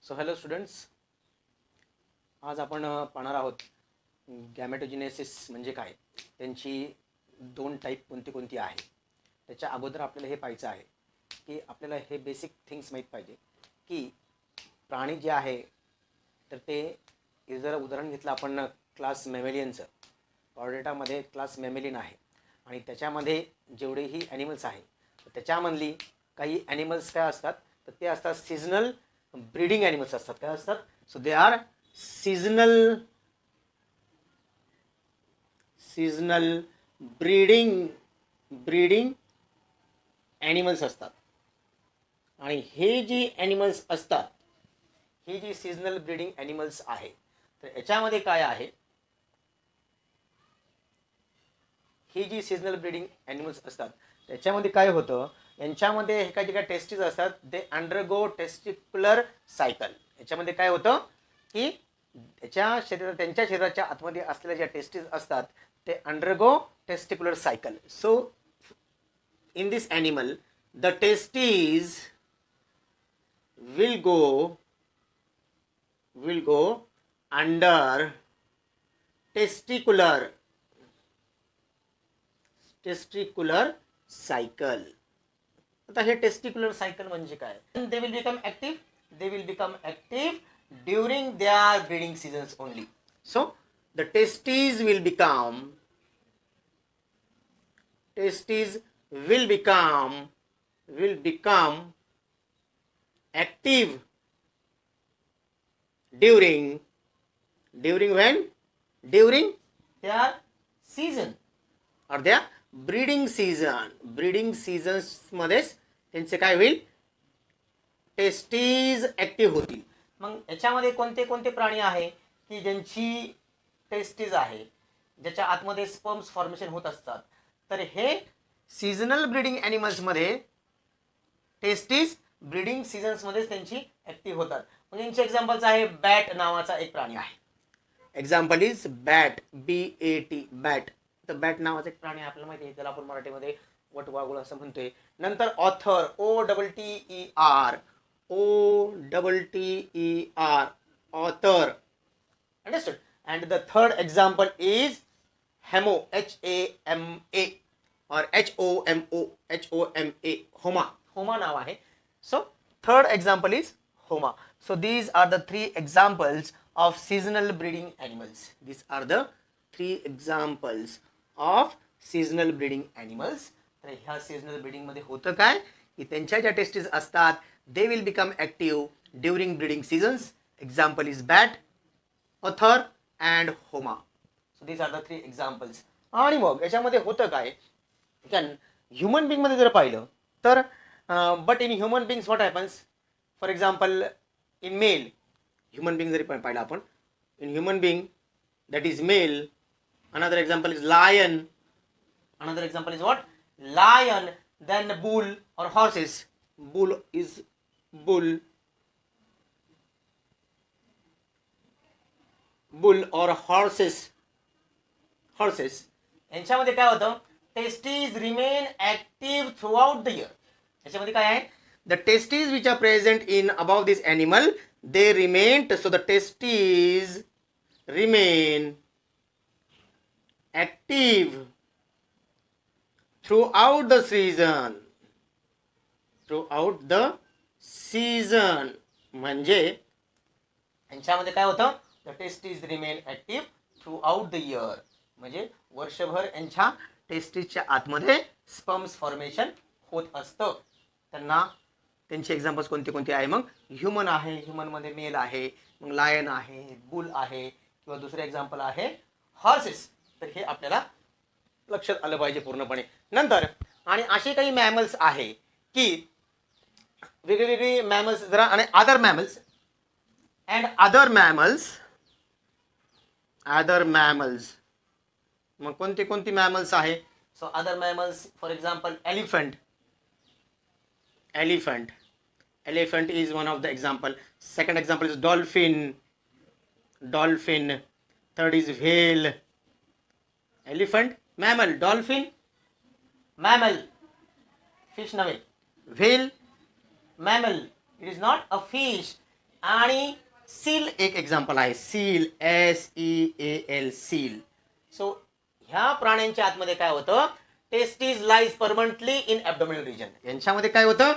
So hello students, आज आपण पाहणार आहोत गॅमेटोजेनेसिस म्हणजे काय, त्यांची दोन टाईप कोणती कोणती आहे. त्याच्या अगोदर आपल्याला हे पाहायचं आहे की आपल्याला हे बेसिक थिंग्स माहीत पाहिजे की प्राणी जे आहे तर ते जर उदाहरण घेतलं आपण क्लास मेमेलियनचं, कॉर्डेटामध्ये क्लास मेमेलियन आहे आणि त्याच्यामध्ये जेवढेही ॲनिमल्स आहे त्याच्यामधली काही ॲनिमल्स काय असतात तर ते असतात सीझनल ब्रीडिंग ॲनिमल्स असतात. काय असतात? So they are seasonal breeding animals असतात. आणि हे जी ॲनिमल्स असतात, ही जी सीझनल ब्रीडिंग ॲनिमल्स आहे तर याच्यामध्ये काय आहे, ही जी सीझनल ब्रीडिंग ॲनिमल्स असतात त्याच्यामध्ये काय होतं, यांच्यामध्ये काही जे काही टेस्टीज असतात दे अंडरगो टेस्टिक्युलर सायकल. याच्यामध्ये काय होतं की त्यांच्या शरीराच्या आतमध्ये असलेल्या ज्या टेस्टीज असतात ते undergo testicular cycle. So in this animal the testes will go under testicular cycle. आता हे टेस्टिक्युलर सायकल म्हणजे काय? They will become active during their breeding seasons only. So the testes will become active during when? During their season or their breeding seasons मध्येच त्यांचे काय होईल, testes active होतील. मग याच्यामध्ये कोणते कोणते प्राणी आहे की ज्यांची टेस्टीज आहे, ज्याच्या आतमध्ये स्पर्म्स फॉर्मेशन होत असतात, तर हे सीझनल ब्रीडिंग ॲनिमल्समध्ये टेस्टीज ब्रीडिंग सीझन्समध्येच त्यांची ऍक्टिव्ह होतात. म्हणजे यांचे एक्झाम्पल्स आहे, बॅट नावाचा एक प्राणी आहे. Example is bat, BAT, bat. तर बॅट नावाचा एक प्राणी आपल्याला माहिती आहे, त्याला आपण मराठीमध्ये वटवाघूळ असं म्हणतोय. नंतर author, OTTER, author. Understood? And the third example is haemo, HAMA or HOMA, होमा नाव आहे. So third example is Homa. So these are the three examples of seasonal breeding animals. These are the three examples of seasonal breeding animals. तर ह्या seasonal breeding मध्ये होतं काय की त्यांच्या ज्या टेस्टीज असतात they will become active during breeding seasons. Example is bat, othar and homa. So these are the three examples. आणि मग याच्यामध्ये होतं काय, ह्युमन बिंग मध्ये जर पाहिलं तर but in human beings what happens, for example in male human being जरी पाहिलं आपण, in human being that is male. Another example is lion. Another example is what? Lion. Then bull और horses. Bull is bull और horses. यांच्यामध्ये काय होतं, testes remain active throughout the year. याच्यामध्ये काय आहे, the testes which are present in about this animal they remain. So the testes remain active throughout the season. म्हणजे यांच्यामध्ये काय होतं, the testes remain active throughout the year. म्हणजे वर्षभर यांच्या टेस्टीजच्या आतमध्ये स्पर्म्स फॉर्मेशन होत असतं. त्यांचे एक्झाम्पल्स कोणते कोणते आहे, मग ह्युमन आहे, ह्युमनमध्ये मेल आहे, मग लायन आहे, बुल आहे, किंवा दुसरे एक्झाम्पल आहे हॉर्सेस. तर हे आपल्याला लक्षात आलं पाहिजे पूर्णपणे. नंतर आणि असे काही मॅमल्स आहे की वेगवेगळी मॅमल्स जरा, आणि अदर मॅमल्स. मग कोणती कोणती मॅमल्स आहे? So other mammals, for example elephant is one of the example. Second example is dolphin. Third is whale. Elephant, mammal. Dolphin, mammal, fish nave. Whale, mammal. It is not a fish. आणि seal एक example आहे, seal, SEAL, seal. So ह्या प्राण्यांच्या आतमध्ये काय होतं, testes lies permanently in abdominal region. यांच्यामध्ये काय होतं,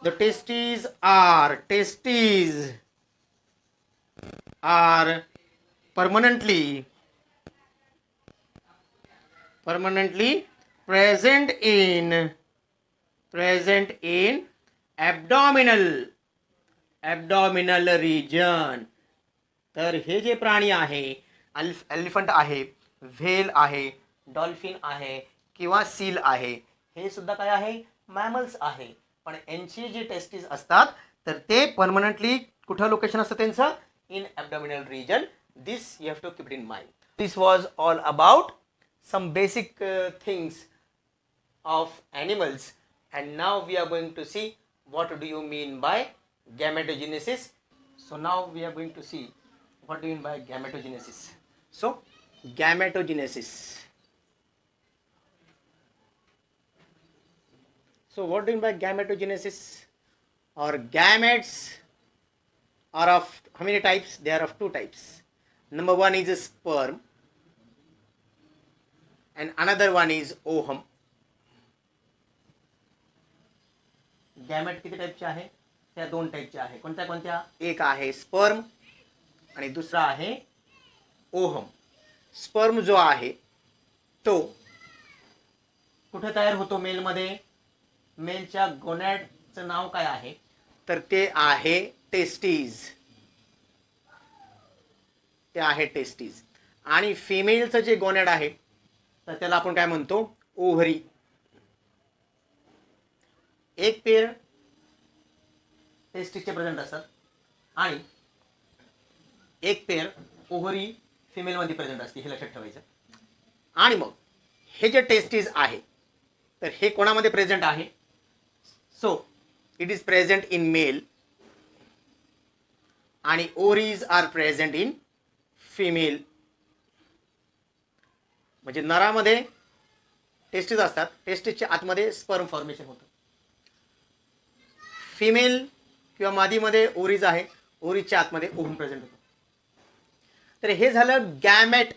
the testes are permanently present in abdominal region. तर हे जे प्राणी आहे, एलिफंट आहे, व्हेल आहे, डॉल्फिन आहे किंवा सील आहे, हे सुद्धा काय आहे, मॅमल्स आहे. पण यांची जी टेस्टीज असतात तर ते परमनंटली कुठं लोकेशन असतं त्यांचं, in abdominal region. This you have to keep it in mind. This was all about some basic things of animals, and now we are going to see what do you mean by gametogenesis. So now we are going to see what do you mean by gametogenesis. So gametogenesis. So what do you mean by gametogenesis? Or gametes are of how many types? They are of two types. Number one is a sperm and another one is ovum. Gamete किती टाईपचे आहे, त्या दोन टाईपचे आहे. कोणत्या कोणत्या, एक आहे स्पर्म आणि दुसरा आहे ओहम. स्पर्म जो आहे तो कुठे तयार होतो, मेलमध्ये. मेलच्या गोनॅडचं नाव काय आहे, तर ते आहे टेस्टीज. ते आहे टेस्टीज. आणि फिमेलचं जे गोनॅड आहे तर त्याला आपण काय म्हणतो, ओव्हरी. एक पेर टेस्टिसचे प्रेझेंट असतात आणि एक पेर ओव्हरी फिमेलमध्ये प्रेझेंट असते, हे लक्षात ठेवायचं. आणि मग हे जे टेस्टिस आहे तर हे कोणामध्ये प्रेझेंट आहे, so it is present in male आणि ovaries are present in female. म्हणजे नरामध्ये टेस्टीज असतात, टेस्टीजच्या आतमध्ये स्पर्म फॉर्मेशन होतं. फिमेल किंवा मादीमध्ये ओव्हरीज आहे, ओव्हरीजच्या आतमध्ये ओव्हम प्रेझेंट होतो. तर हे झालं गॅमेट.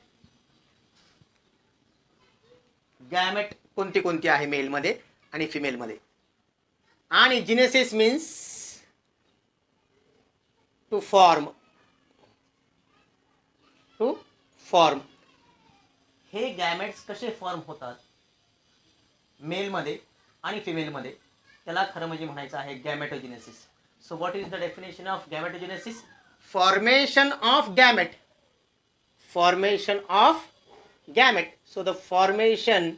गॅमेट कोणती कोणती आहे मेलमध्ये आणि फिमेलमध्ये. आणि जिनेसिस मीन्स टू फॉर्म. हे गॅमेट्स कसे फॉर्म होतात मेलमध्ये आणि फिमेलमध्ये, त्याला खरं म्हणजे म्हणायचं आहे gametogenesis. So what is the definition of gametogenesis? Formation of gamete. Formation of gamete. So the formation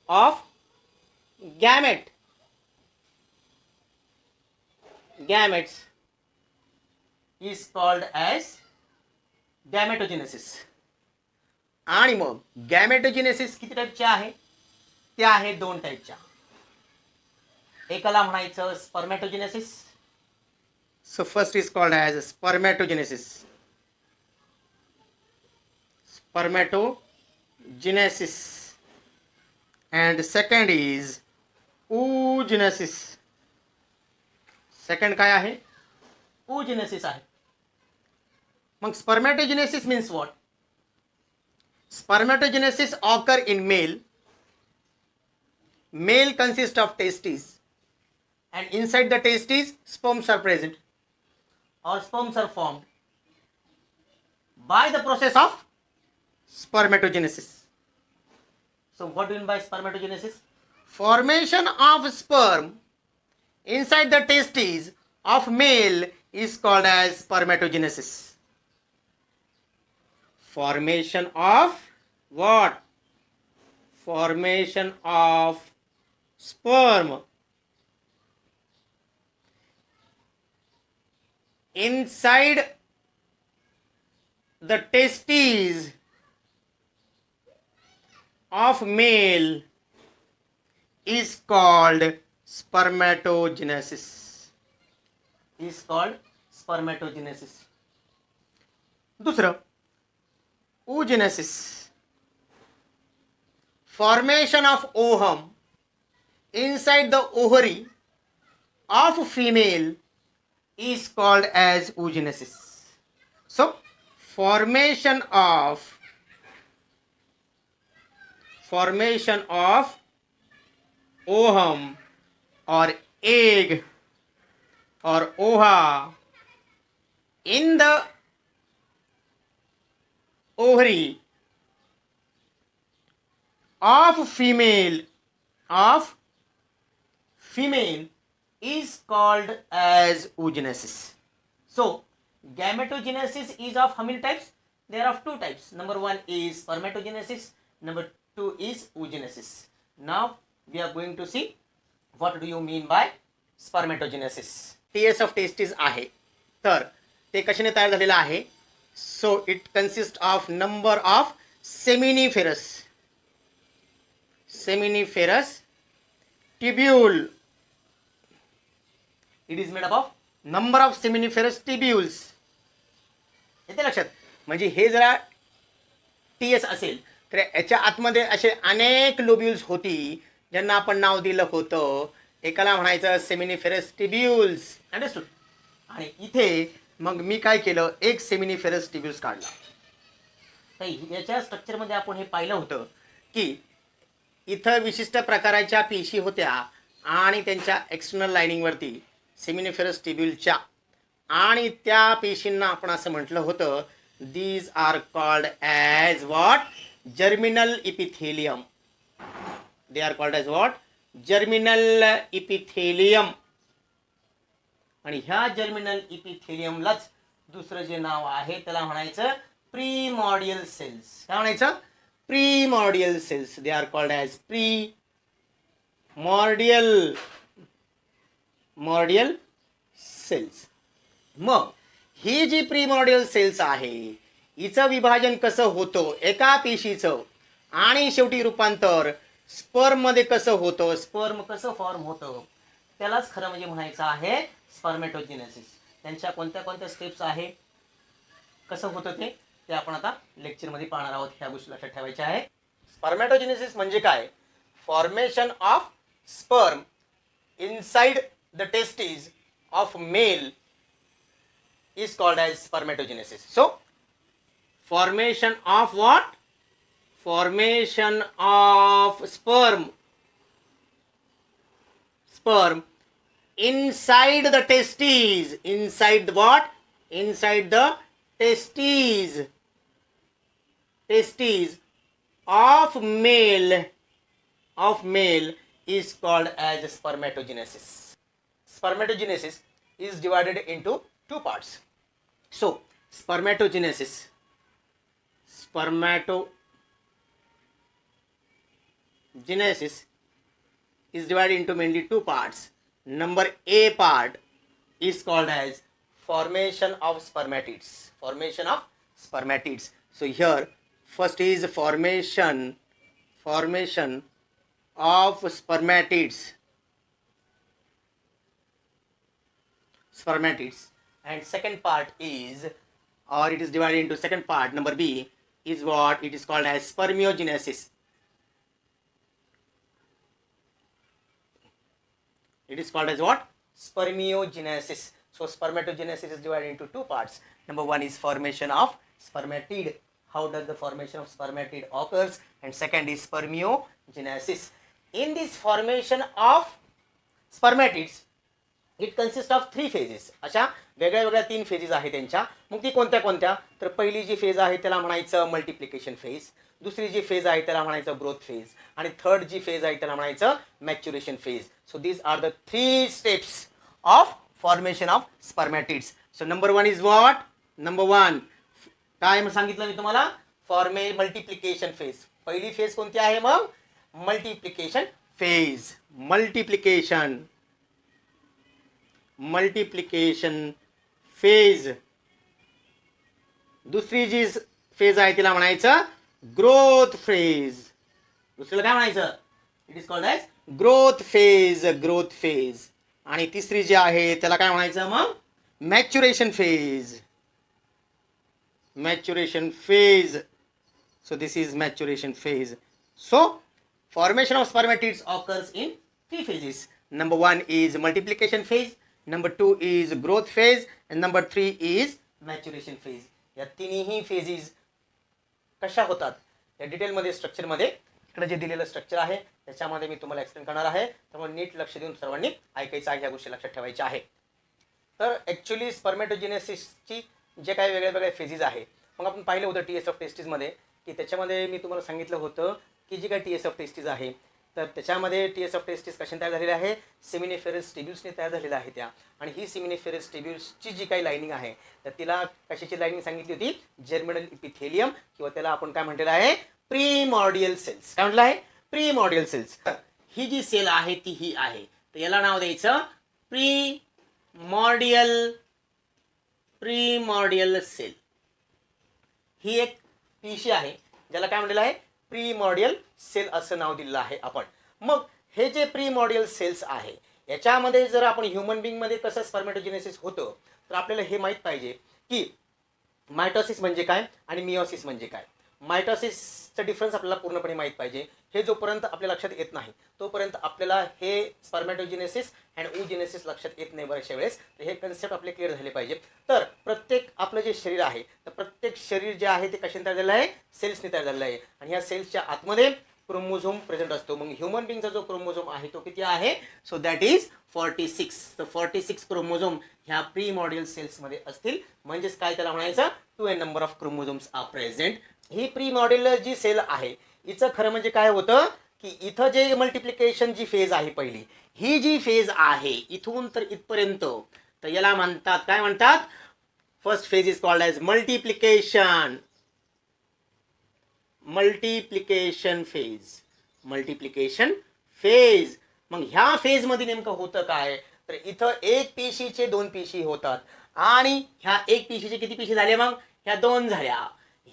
of gametes is called as gametogenesis. आणि मग गॅमेटोजेनेसिस किती टाईपचे आहे, ते आहे दोन टाईपच्या. एकाला म्हणायचं spermatogenesis. So first is called as spermatogenesis. And second is oogenesis. Second काय आहे, oogenesis आहे. मग spermatogenesis means what? Spermatogenesis occur in male. Male consists of testes, and inside the testes sperms are present, or sperms are formed by the process of spermatogenesis. So what do you mean by spermatogenesis? Formation of sperm inside the testes of male is called as spermatogenesis. Formation of what? Formation of sperm inside the testes of male is called spermatogenesis. Is called spermatogenesis. दूसरं oogenesis. Formation of ovum inside the ovary of female is called as oogenesis. So formation of ovum or egg or ova in the ovary of female is called as oogenesis. So gametogenesis is of how many types? There are of two types. Number one is spermatogenesis, number two is oogenesis. Now we are going to see what do you mean by spermatogenesis. TS of testes आहे, तर ते कशाने तयार झालेलं आहे? So it consists of number of seminiferous tubule. It is made up of number of seminiferous tubules. येते लक्षात? म्हणजे हे जरा TS असेल तर याच्या आतमध्ये असे अनेक लोब्युल्स होती ज्यांना आपण नाव दिलं होतं. एकाला म्हणायचं सेमिनिफेरस ट्युब्युल्स. अंडरस्टूड? आणि इथे मग मी काय केलं, एक सेमिनिफेरस ट्युब्युल्स काढला. तर याच्या स्ट्रक्चरमध्ये आपण हे पाहिलं होतं की इथं विशिष्ट प्रकारच्या पेशी होत्या आणि त्यांच्या एक्सटर्नल लाइनिंगवरती सेमिनिफेरस ट्युब्युलच्या, आणि त्या पेशींना आपण असं म्हटलं होतं these are called as what? Germinal epithelium. They are called as what? Germinal epithelium. आणि ह्या जर्मिनल इपिथेलियमलाच दुसरं जे नाव आहे त्याला म्हणायचं प्रीमॉर्डियल सेल्स. काय म्हणायचं? Primordial cells. They are called as primordial cells. मग ही जी प्रीमॉर्डियल सेल्स आहे हिचं विभाजन कसं होतं एका पेशीचं, आणि शेवटी रूपांतर स्पर्म मध्ये कसं होतं, स्पर्म कसं फॉर्म होतं, त्यालाच खरं म्हणजे म्हणायचं आहे स्पर्मेटोजेनेसिस. त्यांच्या कोणत्या कोणत्या स्टेप्स आहे, कसं होतं ते आपण आता लेक्चरमध्ये पाहणार आहोत. ह्या गोष्टी लक्षात ठेवायच्या आहे. स्पर्मेटोजेनेसिस म्हणजे काय? Formation of sperm inside the testis of male is called as spermatogenesis. So formation of what? Formation of sperm inside the testes. Inside the what? Inside the testes of male is called as spermatogenesis. Spermatogenesis is divided into two parts. So spermatogenesis is divided into mainly two parts. Number A part is called as formation of spermatids. So here first is formation of spermatids, and second part is, or it is divided into second part, number B is what it is called as spermiogenesis. It is called as what? Spermiogenesis. So spermatogenesis is divided into two parts. Number one is formation of spermatid. How does the formation of spermatid occurs? And second is spermiogenesis. In this formation of spermatids, it consists of three phases. अशा वेगळ्या वेगळ्या तीन phases आहेत त्यांच्या. मग ती कोणत्या कोणत्या? तर पहिली जी फेज आहे त्याला म्हणायचं मल्टिप्लिकेशन फेज, दुसरी जी फेज आहे त्याला म्हणायचं ग्रोथ फेज, आणि थर्ड जी फेज आहे त्याला म्हणायचं maturation phase. So these are the three steps of formation of spermatids. So number one is what? Number one काय सांगितलं मी तुम्हाला? Multiplication phase. पहिली फेज कोणती आहे मग? Multiplication phase. Multiplication phase. दुसरी जी फेज आहे तिला म्हणायचं ग्रोथ फेज. दुसरीला काय म्हणायचं? It is called as growth phase. आणि तिसरी जी आहे त्याला काय म्हणायचं मग? Maturation phase. So this is maturation phase. So formation of spermatids occurs in three phases. Number 1 is multiplication phase, number 2 is growth phase, and number 3 is maturation phase. या तिन्ही फेजेस कशा होतात या डिटेलमध्ये स्ट्रक्चरमध्ये इकडे जे दिलेलं स्ट्रक्चर आहे त्याच्यामध्ये मी तुम्हाला एक्सप्लेन करणार आहे. त्यामुळे नीट लक्ष देऊन सर्वांनी ऐकायचं आहे, ह्या गोष्टी लक्षात ठेवायच्या आहे. तर ॲक्च्युली स्पर्मॅटोजेनेसिसची जे काही वेगळे वेगळे फेजेस आहे, मग आपण पाहिलं होतं TS ऑफ टेस्टीजमध्ये की त्याच्यामध्ये मी तुम्हाला सांगितलं होतं की जी काही TS ऑफ टेस्टीज आहे तर त्याच्यामध्ये TS ऑफ टेस्टीज कशाने तयार झालेली आहे, सेमिनिफेरस टिब्यूल्सने तयार झालेल्या आहे त्या. आणि ही सेमिनिफेरस टिब्यूल्सची जी काही लाईनिंग आहे तर तिला कशाची लाईनिंग सांगितली होती, जर्मिनल इपिथेलियम, किंवा त्याला आपण काय म्हटलेलं आहे, प्रीमॉर्डियल सेल्स. काय म्हटलं आहे, प्रीमॉर्डियल सेल्स. ही जी सेल आहे ती ही आहे, तर याला नाव द्यायचं प्रीमॉर्डियल सेल. ही एक पिशी आहे ज्याला काय म्हटलेलं आहे, प्रीमॉर्डियल सेल असं नाव दिलेलं आहे आपण. मग हे जे प्रीमॉर्डियल सेल्स आहे याच्यामध्ये जर आपण ह्युमन बिंगमध्ये कसं स्पर्मॅटोजेनेसिस होतं तर आपल्याला हे माहीत पाहिजे की मायटोसिस म्हणजे काय आणि मिओसिस म्हणजे काय. मायटोसिसचं डिफरन्स आपल्याला पूर्णपणे माहीत पाहिजे. हे जोपर्यंत आपल्या लक्षात येत नाही तोपर्यंत आपल्याला हे स्पर्मॅटोजेनेसिस अँड oogenesis लक्षात येत नाही बऱ्याचशा वेळेस. तर हे कन्सेप्ट आपले क्लिअर झाले पाहिजे. तर प्रत्येक आपलं जे शरीर आहे तर प्रत्येक शरीर जे आहे ते कशाने तयार झालेलं आहे, सेल्सने तयार झालेलं आहे. आणि ह्या सेल्सच्या आतमध्ये क्रोमोझोम प्रेझेंट असतो. मग ह्युमन बिंगचा जो क्रोमोझोम आहे तो किती आहे, सो दॅट इज 46. तर 46 क्रोमोझोम ह्या प्रीमॉर्डियल सेल्समध्ये असतील. म्हणजेच काय त्याला म्हणायचं, 2n number of chromosomes are present. ही प्रीमॉर्डियल जी सेल आहे हिचं खरं म्हणजे काय होतं की इथं जे मल्टिप्लिकेशन जी फेज आहे पहिली, ही जी फेज आहे इथून तर इथपर्यंत, तर याला म्हणतात, काय म्हणतात, first phase is called as multiplication phase. मग ह्या फेज मध्ये नेमकं होतं काय, तर इथं एक पेशीचे 2 पेशी होतात आणि ह्या एक पेशीचे किती पेशी झाले, मग ह्या 2 झाल्या,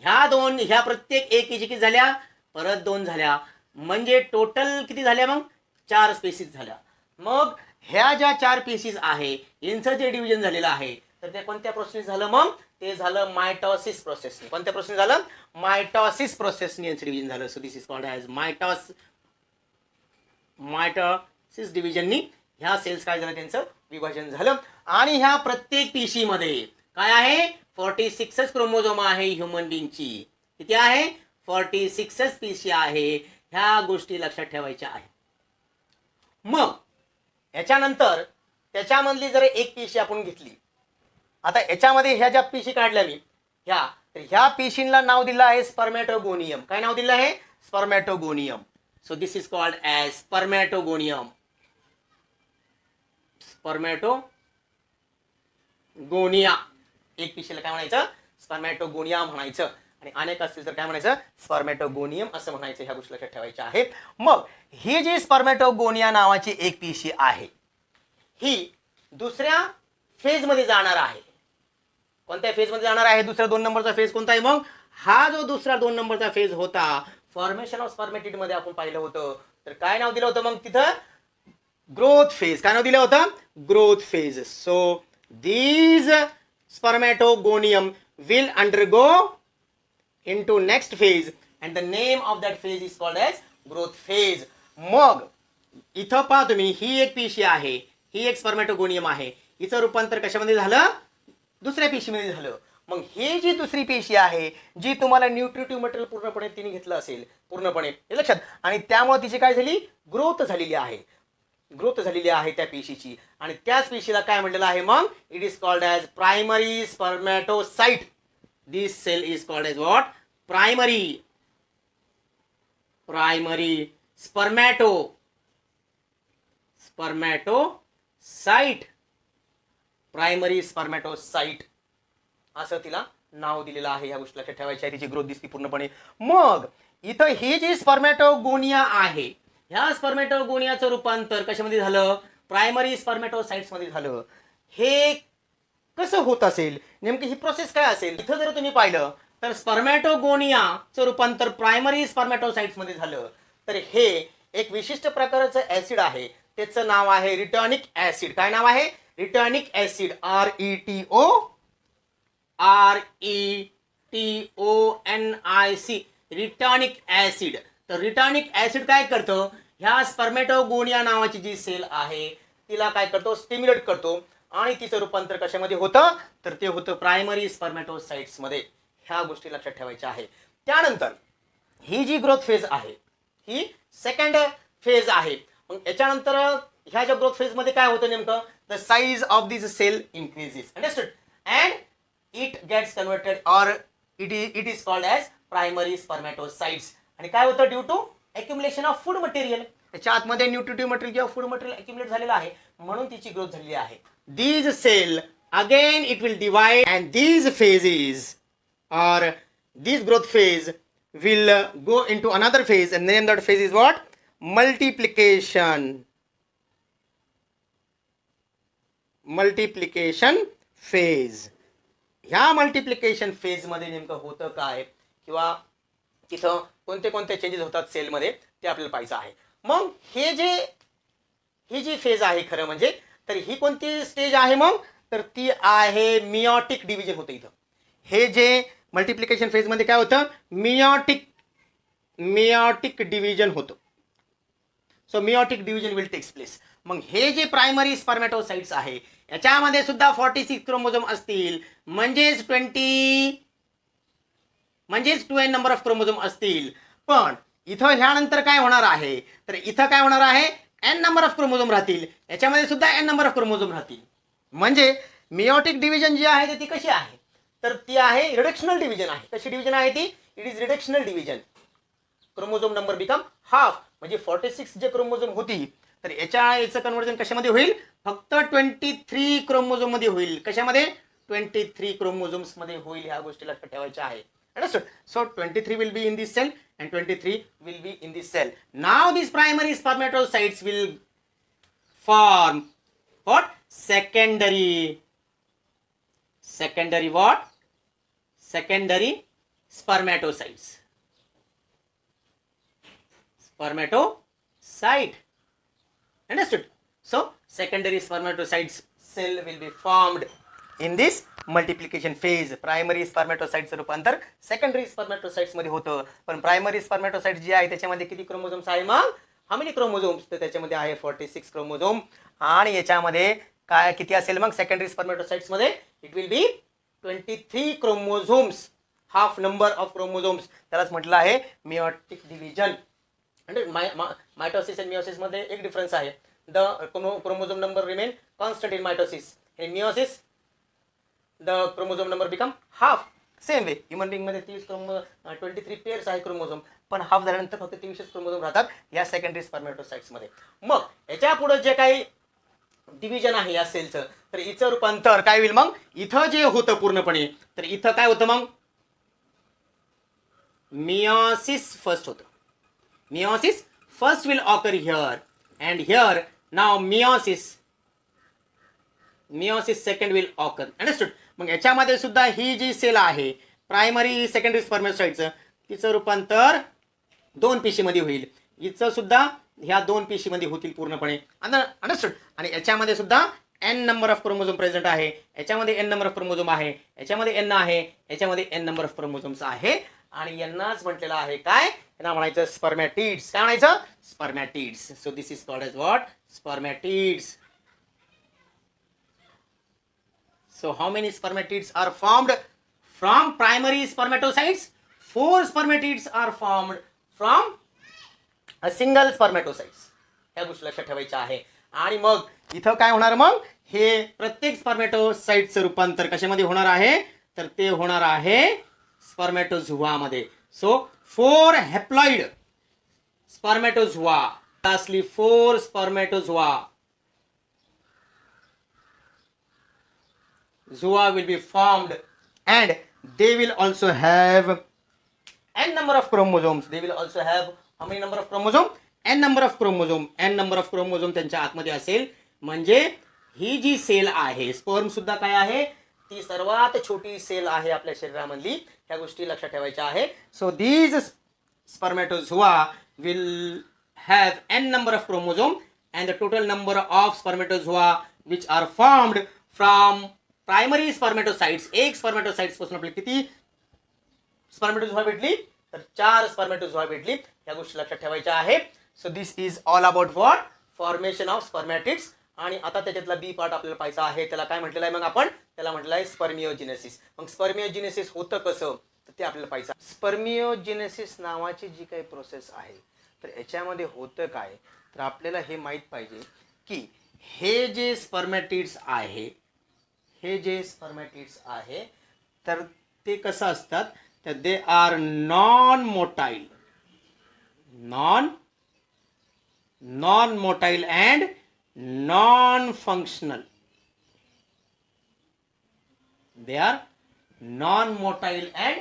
ह्या प्रत्येक एक पेशी किती झाल्या, परत 2 झाल्या, म्हणजे टोटल किती झाल्या, मग 4 स्पेसीस झाल्या. मग ह्या ज्या 4 पेशीज आहे यांचं जे डिव्हिजन झालेलं आहे तर ते कोणत्या प्रोसेस झालं, मग ते झालं मायटॉसिस प्रोसेसने. कोणत्या प्रोसेस झालं, मायटॉसिस प्रोसेसने यांचं डिव्हिजन झालं. So this is called as mitosis डिव्हिजननी ह्या सेल्स काय झालं, त्यांचं विभाजन झालं. आणि ह्या प्रत्येक पेशीमध्ये काय आहे, 46 क्रोमोझोम आहे. ह्युमन बिंगची किती आहे, 46 पेशी आहे. ह्या गोष्टी लक्षात ठेवायच्या आहे. मग याच्यानंतर त्याच्यामधली जर एक पेशी आपण घेतली, आता याच्यामध्ये ह्या ज्या पेशी काढल्या मी तर ह्या पेशींना नाव दिलं आहे स्पर्मॅटोगोनियम. काय नाव दिलं आहे, spermatogonium. So this is called as spermatogonium. एक पेशीला काय म्हणायचं, स्पर्मॅटोगोनिया म्हणायचं. आणि अनेक असतील तर काय म्हणायचं, स्पर्मॅटोगोनियम असं म्हणायचं. ह्या गोष्टी लक्षात ठेवायच्या आहेत. मग ही जी स्पर्मॅटोगोनिया नावाची एक पेशी आहे ही दुसऱ्या फेजमध्ये जाणार आहे. कोणत्या फेजमध्ये जाणार आहे, दुसऱ्या 2 नंबरचा फेज कोणता आहे, मग हा जो दुसरा 2 नंबरचा फेज होता फॉर्मेशन ऑफ स्पर्मॅटिड मध्ये आपण पाहिलं होतं, तर काय नाव दिलं होतं, मग तिथं ग्रोथ फेज. काय नाव दिलं होतं, growth phase. So these spermatogonium will undergo into next phase and the name of that phase is called as growth phase. मग इथं पहा तुम्ही, ही एक पेशी आहे, ही एक स्पर्मॅटोगोनियम आहे, हिचं रूपांतर कशामध्ये झालं, दुसऱ्या पेशीमध्ये झालं. मग ही जी दुसरी पेशी आहे जी तुम्हाला न्यूट्रिटिव्ह मटेरियल पूर्णपणे तिने घेतलं असेल पूर्णपणे हे लक्षात, आणि त्यामुळे तिची काय झाली, ग्रोथ झालेली आहे त्या पेशीची. आणि त्याच पेशीला काय म्हटलेलं आहे, मग it is called as primary spermatocyte. This cell is called as what, primary spermatocyte असं तिला नाव दिलेलं आहे. ह्या गोष्टी लक्षात ठेवायच्या आहे. तिची ग्रोथ दिसते पूर्णपणे. मग इथं ही जी स्पर्मॅटोगोनिया आहे ह्या स्पर्मॅटोगोनियाचं रूपांतर कशामध्ये झालं, प्रायमरी स्पर्मॅटोसाइट्स मध्ये झालं. हे कसं होत असेल, नेमकी ही प्रोसेस काय असेल. इथं जर तुम्ही पाहिलं तर स्पर्मॅटोगोनियाचं रूपांतर प्रायमरी स्पर्मॅटोसाइट्स मध्ये झालं. तर हे एक विशिष्ट प्रकारचं ऍसिड आहे, त्याचं नाव आहे रिटॉनिक ऍसिड. काय नाव आहे, retinoic acid. RETONIC retinoic acid. तर रिटॉनिक ऍसिड काय करतं, ह्या स्पर्मेटोगोनिया नावाची जी सेल आहे तिला काय करतो, स्टिम्युलेट करतो आणि तिचं रूपांतर कशामध्ये होतं, तर ते होतं प्रायमरी स्पर्मेटोसाइट्स मध्ये. ह्या गोष्टी लक्षात ठेवायच्या आहे. त्यानंतर ही जी ग्रोथ फेज आहे ही सेकंड फेज आहे. मग याच्यानंतर ह्या ज्या ग्रोथ फेज मध्ये काय होतं नेमकं, the size of this cell increases, understood, and it gets converted or it is called as primary spermatocytes. आणि काय होतं, due to accumulation of food material, त्याच्या आतमध्ये न्यूट्रिटिव्ह मटेरियल किंवा फूड मटेरियल अक्युमुलेट झालेलं आहे म्हणून तिची ग्रोथ झालेली आहे. These cell again it will divide and these phases or this growth phase will go into another phase and name that phase is what, multiplication. Multiplication phase. ह्या multiplication phase मध्ये नेमकं होतं काय किंवा तिथं कोणते कोणते चेंजेस होतात सेल मध्ये ते आपल्याला पाहायचं आहे. मग ही जी फेज आहे खरं म्हणजे, तर ही कोणती स्टेज आहे मग, तर ती आहे मियोटिक डिव्हिजन होतं इथं. हे जे मल्टिप्लिकेशन फेज मध्ये काय होतं, मियोटिक डिव्हिजन होतं. So meiotic division will takes place. मग हे जे प्रायमरी स्पर्मेटोसाइट्स आहे याच्यामध्ये सुद्धा 46 क्रोमोझोम असतील, म्हणजेच 2n नंबर ऑफ क्रोमोझोम असतील. पण इथं ह्यानंतर काय होणार आहे, तर इथं काय होणार आहे, n नंबर ऑफ क्रोमोझोम राहतील, याच्यामध्ये सुद्धा n नंबर ऑफ क्रोमोझोम राहतील. म्हणजे मियोटिक डिव्हिजन जी आहे ती कशी आहे, तर ती आहे रिडक्शनल डिव्हिजन आहे. कशी डिव्हिजन आहे ती, it is reductional division. Chromosome number become half, म्हणजे 46 जे क्रोमोझोम होती तर याचं कन्वर्जन कशामध्ये होईल, फक्त 23 क्रोमोझोम मध्ये होईल. कशामध्ये, 23 क्रोमोझोम्स मध्ये होईल. ह्या गोष्टी लक्षात ठेवायच्या आहे. Understood. So 23 will be in this cell and 23 will be in this cell. Now these primary spermatocytes will form what, secondary what, secondary spermatocytes. Spermatocyte. Understood? So secondary spermatocytes cell will be formed in this multiplication phase. Primary स्पर्मेटोसाइटचं रूपांतर secondary spermatocytes मध्ये होतं. पण primary spermatocyte जी आहे त्याच्यामध्ये किती chromosomes आहे, मग हाऊ मेनी क्रोमोझोम्स, तर त्याच्यामध्ये आहे 46 क्रोमोझोम. आणि याच्यामध्ये काय किती असेल मग, सेकंडरी स्पर्मेटोसाइट्स मध्ये it will be 23 chromosomes, half number of chromosomes. त्यालाच म्हटलं आहे मियोटिक डिव्हिजन. म्हणजे मायटोसिस आणि मियोसिस मध्ये एक डिफरन्स आहे. The chromosome number remain constant in mitosis. In meiosis the chromosome number become half. Same way human being मध्ये 23 pairs आहे क्रोमोझोम, पण हाफ झाल्यानंतर फक्त 23 क्रोमोझोम राहतात या सेकंडरी स्पर्मेटोसाइट्स मध्ये. मग याच्या पुढे जे काही डिव्हिजन आहे या सेलचं, तर हिचं रूपांतर काय होईल मग, इथं जे होतं पूर्णपणे, तर इथं काय होतं मग, मियोसिस फर्स्ट होतं. Meiosis first will occur here and here. Now meiosis second will occur. Understood? मग याच्यामध्ये सुद्धा ही जी सेल आहे प्रायमरी सेकंडरी स्पर्मेटोसाइटचं, तिचं रूपांतर 2 पेशीमध्ये होईल. हिचं सुद्धा ह्या 2 पेशीमध्ये होतील पूर्णपणे. अंडरस्टूड. आणि याच्यामध्ये सुद्धा n number of chromosome present आहे, याच्यामध्ये n नंबर ऑफ क्रोमोझोम आहे, याच्यामध्ये n आहे, याच्यामध्ये n नंबर ऑफ क्रोमोझोम्स आहे. आणि यांनाच म्हटलेलं आहे काय, यांना म्हणायचं स्पर्मॅटिड्स. काय म्हणायचं, spermatids. So this is called as what, spermatids. So how many spermatids are formed from primary spermatocytes? 4 spermatids are formed from a single spermatocytes. ह्या गोष्टी लक्षात ठेवायच्या आहे. आणि मग इथं काय होणार, मग हे प्रत्येक स्पर्मेटोसाइटचं रूपांतर कशामध्ये होणार आहे, तर ते होणार आहे स्पर्मेटोझोआ मध्ये. So 4 haploid spermatozoa, lastly 4 spermatozoa. Zoa will be formed and they will also have n number of chromosomes. They will also have how many number of chromosome? n number of chromosome. n number of chromosome त्यांच्या आतमध्ये असेल. म्हणजे ही जी cell आहे, sperm सुद्धा काय आहे, ती सर्वात छोटी सेल आहे आपल्या शरीरामधली. ह्या गोष्टी लक्षात ठेवायच्या आहे. So these spermatozoa will have n number of chromosome and the total number of spermatozoa which are formed from primary spermatocytes. एक स्पर्मेटोसाइट्स पासून आपल्याला किती स्पर्मेटोझोआ भेटली, तर 4 स्पर्मेटोझोआ भेटली. या गोष्टी लक्षात ठेवायच्या आहे. So this is all about what formation of spermatids. आणि आता त्याच्यातला बी पार्ट आपल्याला पाहायचा आहे. त्याला काय म्हटलेलं आहे मग आपण? त्याला म्हटलं आहे स्पर्मिओजेनेसिस. मग स्पर्मिओजेनेसिस होतं कसं तर ते आपल्याला पाहायचं. स्पर्मिओजेनेसिस नावाची जी काही प्रोसेस आहे तर याच्यामध्ये होतं काय तर आपल्याला हे माहीत पाहिजे की हे जे स्पर्मॅटिड्स आहे तर ते कसं असतात तर they are non motile and non functional. They are non-motile and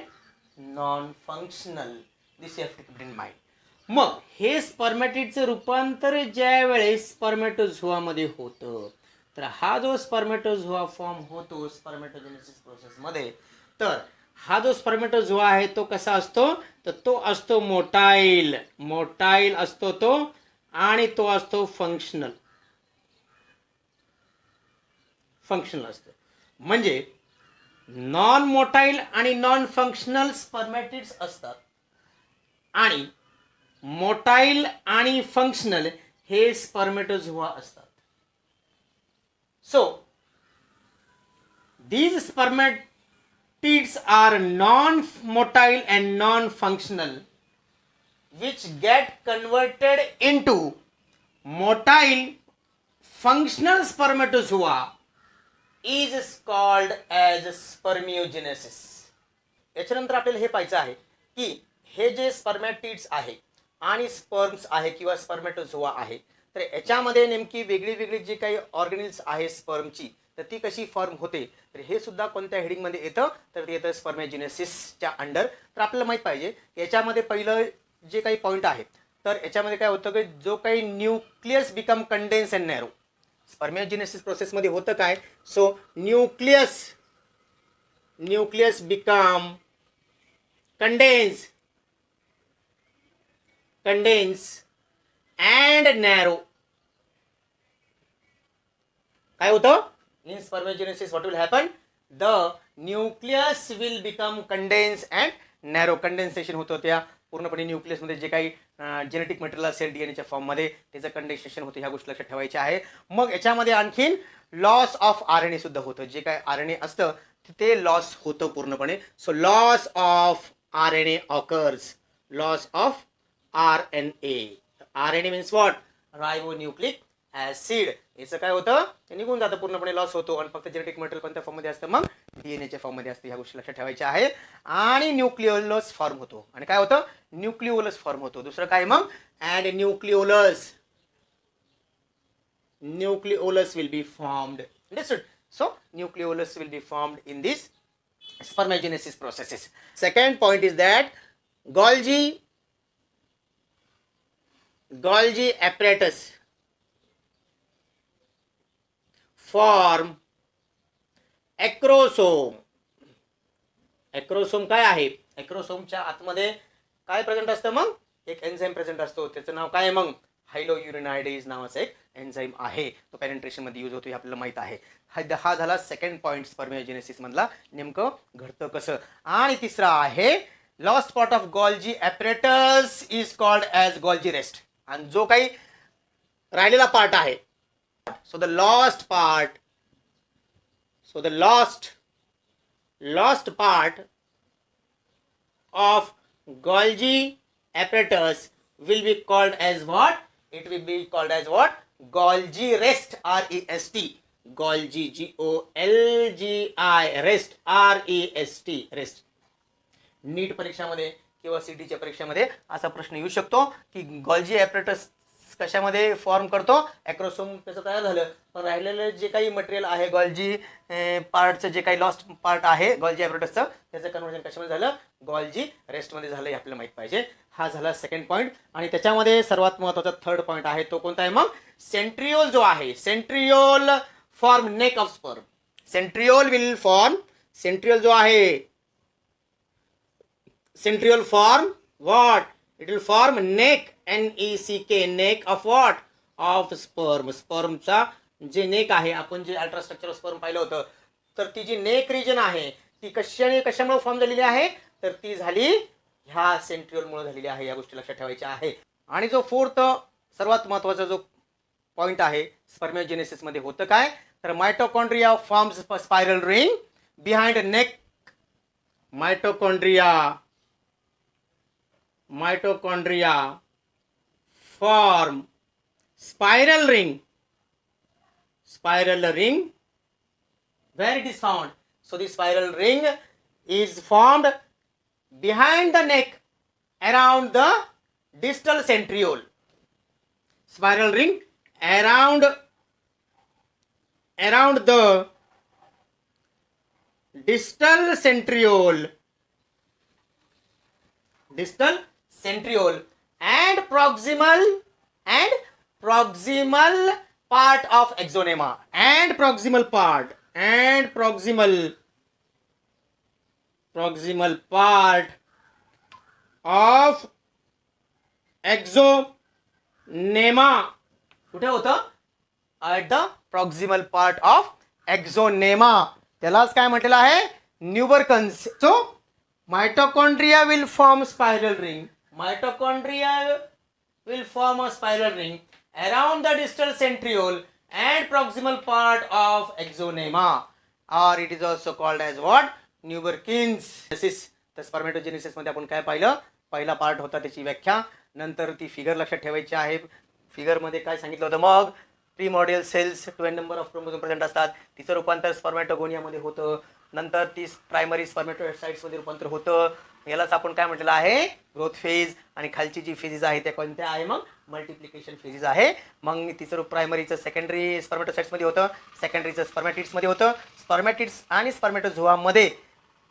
non-functional. This you have to keep in mind. मग हे स्पर्मॅटिडचं रूपांतर ज्या वेळेस स्पर्मॅटोझोआमध्ये होतं तर हा जो स्पर्मॅटोझोआ फॉर्म होतो स्पर्मॅटोजेनेसिस प्रोसेसमध्ये तर हा जो स्पर्मॅटोझोआ आहे तो कसा असतो तर तो असतो मोटाईल असतो तो आणि तो असतो फंक्शनल असतो. म्हणजे नॉन मोटाईल आणि नॉन फंक्शनल स्पर्मॅटिड्स असतात आणि मोटाईल आणि फंक्शनल हे स्पर्मॅटोझोआ असतात. So these spermatids are non-motile and non-functional which get converted into motile functional spermatozoa is called as spermiogenesis. याच्यानंतर आपल्याला हे पाहायचं आहे की हे जे स्पर्मॅटिड्स आहे आणि स्पर्म्स आहे किंवा स्पर्मॅटोझोआ आहे तर याच्यामध्ये नेमकी वेगळी जी काही ऑर्गॅनिल्स आहे स्पर्मची तर ती कशी फॉर्म होते तर हे सुद्धा कोणत्या हेडिंगमध्ये येतं तर ते येतं स्पर्मॅजिनेसिसच्या अंडर. तर आपल्याला माहीत पाहिजे याच्यामध्ये पहिलं जे काही पॉईंट आहे तर याच्यामध्ये काय होतं की जो काही nucleus become condense and narrow. Spermiogenesis प्रोसेसमध्ये होतं काय so nucleus become condense and narrow. काय होतं in spermiogenesis what will happen the nucleus will become condense and narrow. Condensation होतं त्या पूर्णपणे न्यूक्लियसमध्ये जे काही जेनेटिक मटेरियल असेल डीएनएच्या फॉर्ममध्ये त्याचं कंडेन्सेशन होतं ह्या गोष्टी लक्षात ठेवायच्या आहे. मग याच्यामध्ये आणखीन लॉस ऑफ RNA सुद्धा होतं. जे काही RNA असतं ते लॉस होतं पूर्णपणे. So loss of RNA occurs. Loss of RNA. RNA means what ribonucleic acid. याचं काय होतं ते निघून जातं पूर्णपणे लॉस होतो आणि फक्त जेनेटिक मटेरियल कोणत्या फॉर्ममध्ये असतं मग डीएनएच्या फॉर्ममध्ये असतं. ह्या गोष्टी लक्षात ठेवायच्या आहे. आणि न्यूक्लिओलस फॉर्म होतो आणि काय होतं न्यूक्लिओलस फॉर्म होतो. दुसरं काय मग and nucleolus will be formed. Understood. So nucleolus will be formed in this spermatogenesis processes. Second point is that Golgi apparatus form ऍक्रोसोम. ऍक्रोसोम काय आहे ऍक्रोसोमच्या आतमध्ये काय प्रेझेंट असतं मग एक एन्झाईम प्रेझेंट असतो. त्याचं नाव काय मग हायलोयुरिनायडेज नावाचा एक एन्झाईम आहे. तो पेनिट्रेशन मध्ये यूज होतो हे आपल्याला माहित आहे. हा झाला सेकंड पॉईंट स्पर्मॅजिनेसिस मधला नेमकं घडतं कसं. आणि तिसरा आहे lost part of Golgi apparatus is called as Golgi rest. आणि जो काही राहिलेला पार्ट आहे so the lost part of Golgi apparatus will be called as what? It will be called as what? Golgi rest. REST. Golgi GOLGI rest. REST rest. नीट परीक्षामध्ये किंवा सीटीच्या परीक्षेमध्ये असा प्रश्न येऊ शकतो की गोल्जी ॲपरेटस कशामध्ये फॉर्म करतो ॲक्रोसोम त्याचं तयार झालं पण राहिलेलं जे काही मटेरियल आहे गोल्जी पार्टचं जे काही लॉस्ट पार्ट आहे गोल्जी ॲपरेटसचं त्याचं कन्वर्जन कशामध्ये झालं गोल्जी रेस्टमध्ये झालं हे आपल्याला माहीत पाहिजे. हा झाला सेकंड पॉईंट. आणि त्याच्यामध्ये सर्वात महत्त्वाचा थर्ड पॉईंट आहे तो कोणता आहे मग सेंट्रिओल जो आहे centriole form neck of sperm. Centriole जो आहे centriole form what it will form neck NECK neck of what of sperm. स्पर्मचा जे नेक आहे आपण जे अल्ट्रास्ट्रक्चर स्पर्म पाहिलं होतं तर ती जी नेक रिजन आहे ती कशामुळे फॉर्म झालेली आहे तर ती झाली ह्या सेंट्रिओलमुळे झालेली आहे. या गोष्टी लक्षात ठेवायच्या आहे. आणि जो फोर्थ सर्वात महत्त्वाचा जो पॉइंट आहे स्पर्मियोजेनेसिस मध्ये होतं काय, तर mitochondria forms spiral ring behind neck. Mitochondria form spiral ring where it is found. So the spiral ring is formed behind the neck around the distal centriole. Spiral ring around the distal centriole and proximal part of axonema and proximal part of axonema. कुठे होतं, at the proximal part of axonema. त्यालाच काय म्हटलेलं आहे, न्यूबरकन्स. So mitochondria will form spiral ring. Around the distal centriole and proximal part of axonema, or it is also called as what, Neuberkins. तर spermatogenesis मध्ये आपण काय पाहिलं, पहिला पार्ट होता त्याची व्याख्या, नंतर ती फिगर लक्षात ठेवायची आहे. फिगर मध्ये काय सांगितलं होतं, मग primordial cells 12 number of chromosome present असतात, तिचं रूपांतर स्पर्मॅटोगोनियामध्ये होतं, नंतर ती प्रायमरी स्पर्मॅटोसाइट्स मध्ये रूपांतर होतं. यालाच आपण काय म्हटलेलं आहे, ग्रोथ फेज. आणि खालची जी फेजेस आहे त्या कोणत्या आहे, मग मल्टिप्लिकेशन फेजेस आहे. मग तिचं प्रायमरीचं सेकंडरी स्पर्मॅटोसाइट्स मध्ये होतं, सेकंडरीचं स्पर्मॅटिड्स मध्ये होतं. स्पर्मॅटिड्स आणि स्पर्मॅटोझोआमध्ये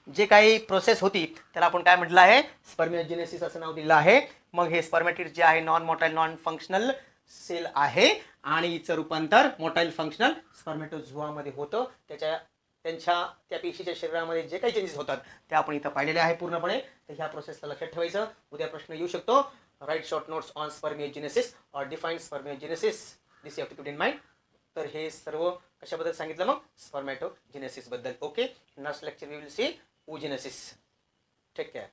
जे काही प्रोसेस होती त्याला आपण काय म्हटलं आहे, स्पर्मियोजेनेसिस असं नाव दिलं आहे. मग हे स्पर्मॅटिड्स जे आहे non motile non functional cell आहे आणि हिचं रूपांतर मोटाईल फंक्शनल स्पर्मॅटोझोआमध्ये होतं. त्या पेशीच्या शरीरामध्ये जे काही चेंजेस होतात ते आपण इथं पाहिलेले आहे पूर्णपणे. तर ह्या प्रोसेसला लक्षात ठेवायचं. उद्या प्रश्न येऊ शकतो, write short notes on spermiogenesis और define spermiogenesis, this you have to keep in mind. तर हे सर्व कशाबद्दल सांगितलं, मग स्पर्मॅटोजेनेसिस बद्दल. Okay, next lecture we will see oogenesis. Take care.